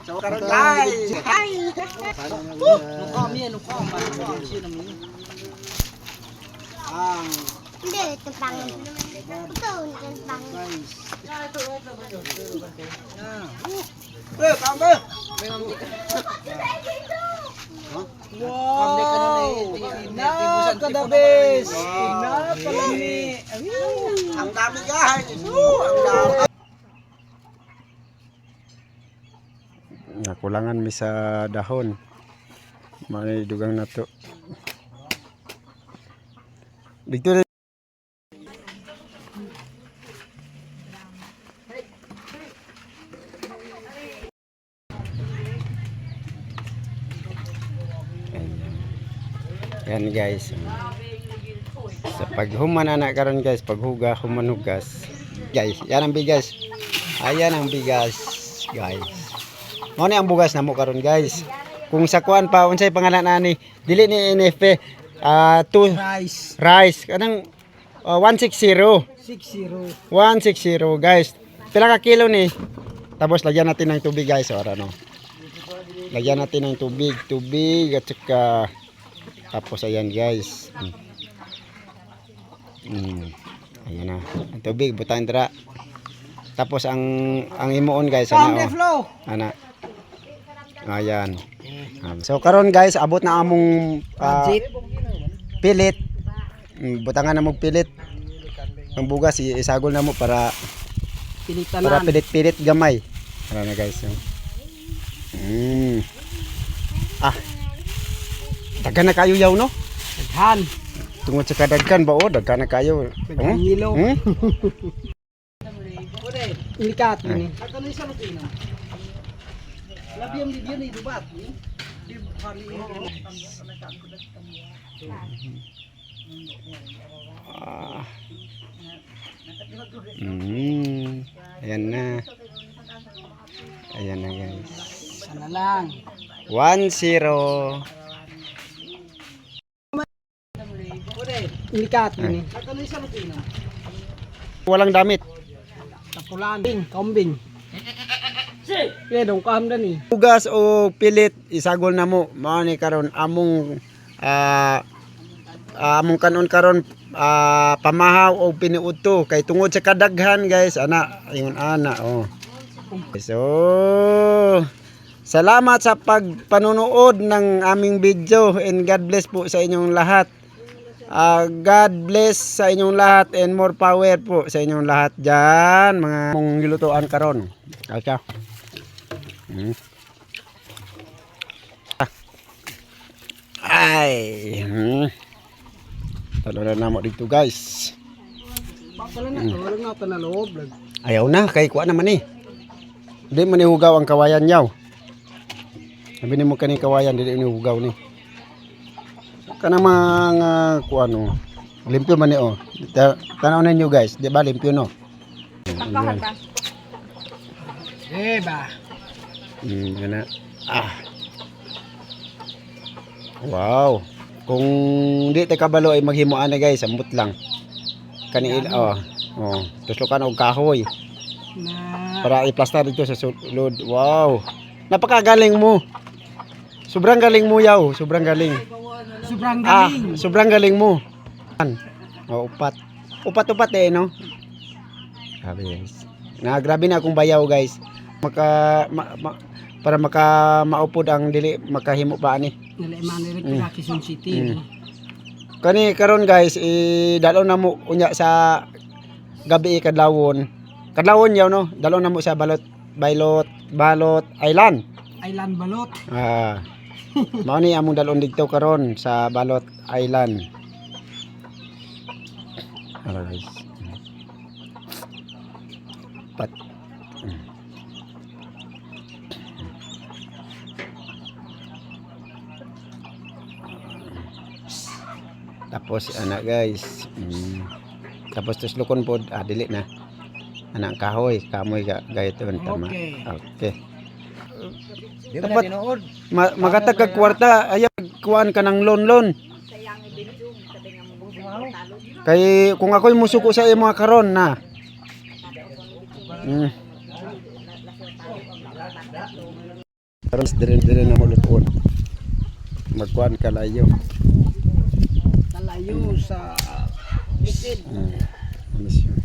So karon guys. Hi. Nuka sino mo? Ang Hindi, ito pang. Ito, ito pang. Kambe. Wow! Nakadabes! Nakalami! Ang dami guys. Ang dami. Nakulangan mi sa dahon. May dugang na to. Dito rin. Yan guys. Sa paghuman anak karon guys, paghuga human hugas. Guys, yan ang bigas. Ayan ang bigas, guys. Mao ni ang bugas namo karon guys. Kung sa kuan pa unsay pangalan ani? Dili ni NFP. Rice. Kanang 160. 6-0. 160 guys. Pila ka kilo ni? Tapos lagyan natin ng tubig guys, o ano. Lagyan natin ng tubig at saka tapos ayan guys. Ayan na. Ang tubig butang dira. Tapos ang imuon guys ana. Ana. Ayan. So karon guys abot na among pilit. Butangan na mo pilit. Ang bugas isagol na mo para pilit gamay. Ano na guys. Daghan na kayo yaw no? Daghan. Tungod sa kadaghan ba o daghan na kayo. Daghan hilo. Ilikat ni. Ato ni sa Lupino. Labiam di ni dubat ni. Di kali Ayan na. Ayan na guys. Sana lang. 1-0. Ilikat ni. Ato ni sa Lupino. Walang damit. Tapulan. Kambing. Kaya dong kamda ni. Bugas o pilit isagol na mo. Mao ni karon among among kanon karon pamahaw o piniudto kay tungod sa kadaghan guys ana ingon ana oh. So salamat sa pagpanunood ng aming video and God bless po sa inyong lahat. God bless sa inyong lahat and more power po sa inyong lahat dyan mga mong gilutuan karon. Okay. Ay. Talo na mo dito guys. Pala na to, wala na na loob. Ayaw na kay kuha naman eh. Hindi man ihugaw ang kawayan yaw. Sabi ni mo kani kawayan dili ni hugaw ni. Kana mga kuha no. Limpyo man ni oh. Tanaw na niyo guys, di ba limpyo no? Takahan ba? Ba. Gana. Wow. Kung di tayo kabalo ay maghimuan na guys, ambot lang. Kaniil, tuslokan og kahoy. Para i-plaster dito sa sulod. Wow. Napakagaling mo. Sobrang galing mo yaw, sobrang galing. Sobrang galing. Sobrang galing mo. Upat. Upat eh no. Sabi guys. Grabe na akong bayaw guys. Para maupod ang dili makahimo pa ani. Dili man rin Quezon City. Kani karon guys dalon na mo unya sa gabi kadlawon. Kadlawon yaw no. Dalon na mo sa balot island. Island balot. Mao ni among dalon dito karon sa Balot Island. Guys. Tapos anak guys. Tapos tuslukon pod dili na. Anak kahoy, kamoy gayton tama. Okay. Dapat magatag kag kwarta ayaw kuan ka ng loan. Kay kung ako'y musuko sa imo karon na. Karon dire na mo lutuon. Magkuan kalayo. Kalayo sa bisid. Misyon.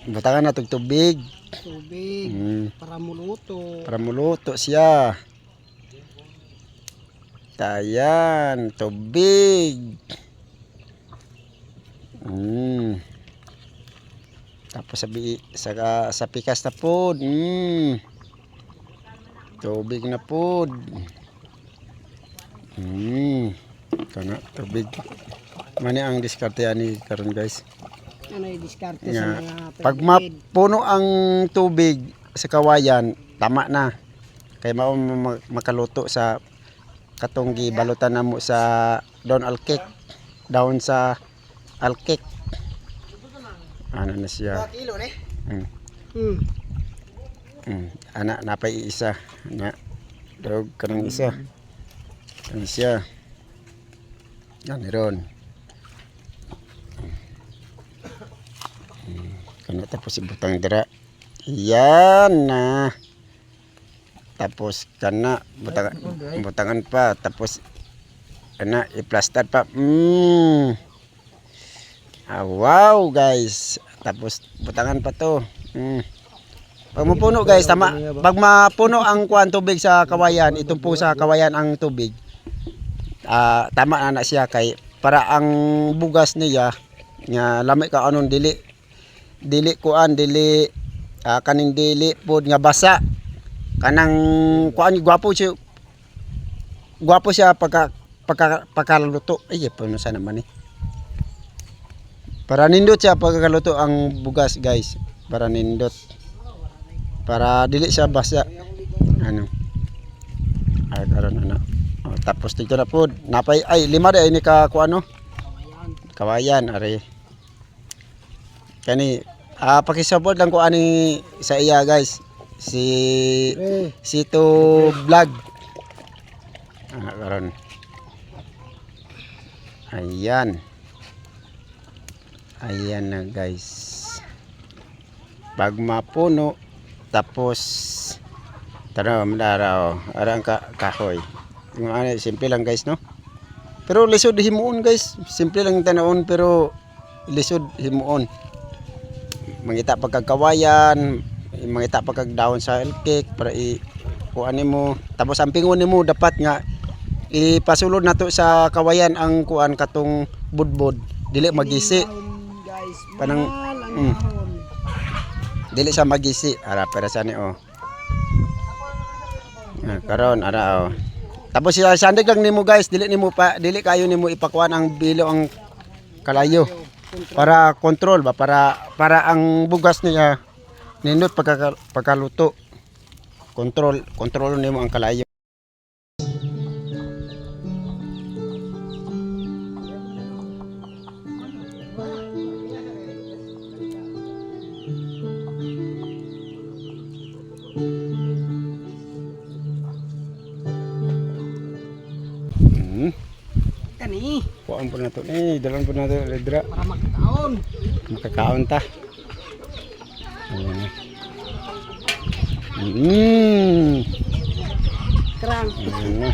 Butangan na tog tubig. Tubig para muluto. Para muluto siya. Ayan, tubig. Tapos sa pikas na pod. Tubig na pod. Kana tubig. Mani ang diskarte ani karon guys. Ano yung diskarte sa Nga, mga pag tagilid. mapuno ang tubig sa kawayan, tama na. Kay mao makaluto sa katong gibalutan namo sa down alkik. Down sa alkik. Ano na siya? Kilo ni. Anak napay isa. Nya. Dog kanang isa. Kanang siya. Yan ron. Kana tapos ibutang dira. Yan na. Tapos kana butangan pa tapos kana i-plaster pa. Wow guys. Tapos butangan pa to. Pag mapuno guys, tama. Pag mapuno ang kuan tubig sa kawayan, itong po sa kawayan ang tubig. Tama na siya kay para ang bugas niya nga lamay ka anon dili kuan dili kaning dili pod nga basa kanang kuan gwapo siya pagkaluto ay paano sa naman para nindot siya pagkaluto ang bugas guys para nindot para dili siya basa ano ay karon ano tapos dito na pod napay ay lima day ni ka kuano kawayan are kani pakisabot lang ko ani sa iya guys si to vlog karon ayan na guys pag mapuno tapos tara madara arang kahoy yung ano simple lang guys no pero lisod himuon guys simple lang tanawon pero lisod himuon mangita pagkakawayan mangita pagkagdahon sa elkik para kuan nimo tapos ang pingon nimo dapat nga ipasulod nato sa kawayan ang kuan katong budbod dili magisi panang dili sa magisi ara para sa ni karon ara tapos sandig lang nimo guys dili kayo nimo ipakuan ang bilo ang kalayo para control ba para ang bugas niya nindot pagkaluto control nimo ang kalayo Kani kuan po na to dalan po na to dira para magkaon. makakaon ta ayan Krang. ayan na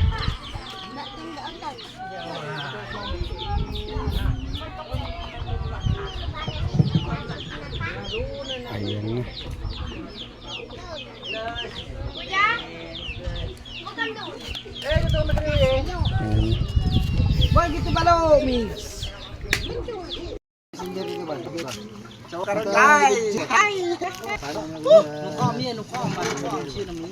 ayan na Boy gitu balo mix. Karon ay. Ay! Kami ano ko sino mo.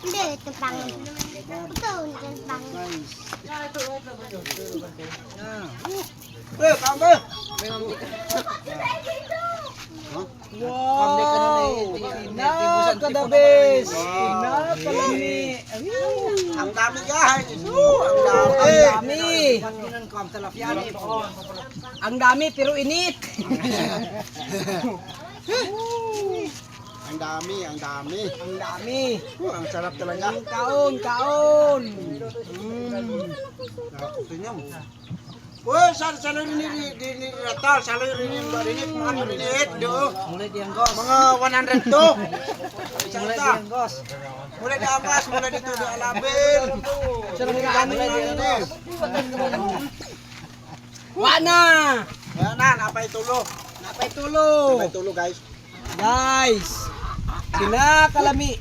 Hindi, ito pang. Ito, ito pang. Kamu. Wow! Na kadabes. Na kalami. Ang dami guys. Ang dami. Ang Ang dami pero init. Ang dami. Ang dami. Ang sarap talaga. Kaon. Tingnan mo. Uy, salo rin ni Ratal, salo rin mga maliliit, do. Mulai di anggos. Mga 100 to. Mulai di anggos. Mulai di Angas, mulai dito di Alabel. Mulai di anggos. Wana! Ayan na, napay tulo. Napay tulo. Napay tulo, guys. Guys. Kinakalami.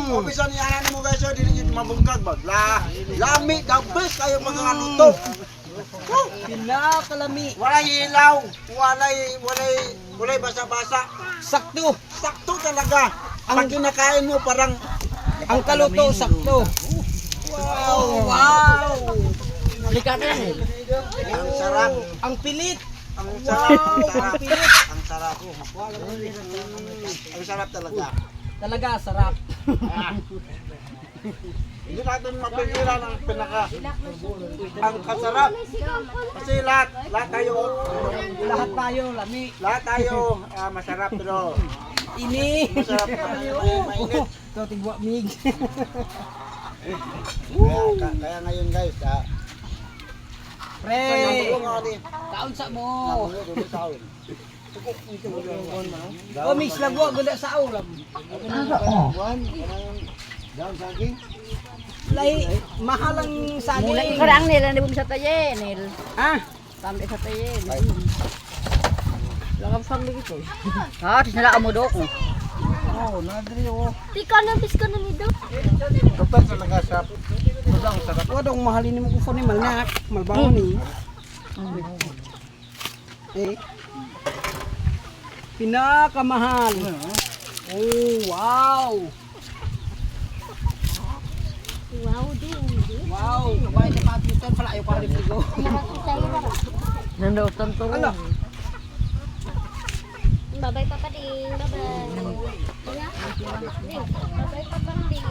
Umpisa ni anak mo guys, dili yun mabungkag ba? Lami, the best kayo mga luto. Kinakalami. Walay ilaw, walay basa-basa. Sakto. Sakto talaga. Pag kinakain mo parang Ang kaluto, sakto. Wow! Likat yan eh. ang sarap. Ang pilit. Ang sarap, ang sarap. Ang sarap. Ang sarap talaga. Talaga, sarap. Hindi natin mapigilan ang ang kasarap. Kasi lahat tayo, Lahat tayo, lami. lahat tayo masarap pero Ini. masarap mainit. Ito, tigwa mig. Kaya ngayon guys, Pre. tulungan ni. Kaon sa mo. Taon. O, mix lagwa, gula sa ulam. Down saging. Lay, mahal ang saging. Mulai kerang nil, hindi mo bisa tayo nil. Ah, Sampai sa tayo. Langam sambil gitu. Ah, di sana amo dok. oh, nadri oh. Tika na, piska na nito. Kapag talaga sa ang sarap. Wadong mahalin mo ko ni malnak, malbaho ni. Eh. Pinakamahal. Oh, wow. Wow, din. Wow, kabay na papitan pala ayo para ligo. Nando tentu. Ala. Bye-bye, Papa Ding. Bye-bye. Bye-bye, Papa Ding.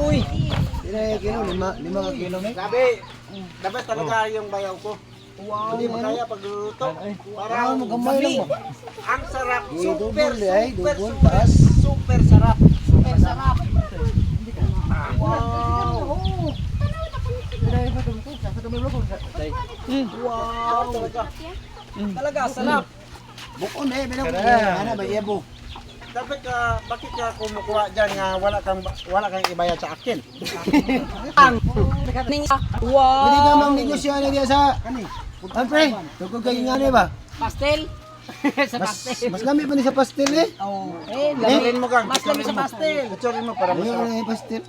Uy, Lima kilo na. Sabi talaga yung bayaw ko. wow. Hindi makaya pagluluto. Para Gabi. ang sarap. Super sarap. Super sarap. Wow. Wow. Talaga sarap. Bukon ano ba yebo? Bakit ka kumukuha dyan nga wala kang ibayad sa akin? Ang ning wow. Pwede ka mang negosyo niya sa kani. Pre, tugod kayo nga ba? Pastel. Sa pastel. Mas lami pa ni sa pastel eh. Oh, Picturein mo kang. mas lami sa pastel. Picturein mo para Ayaw masarap. na yung pastel.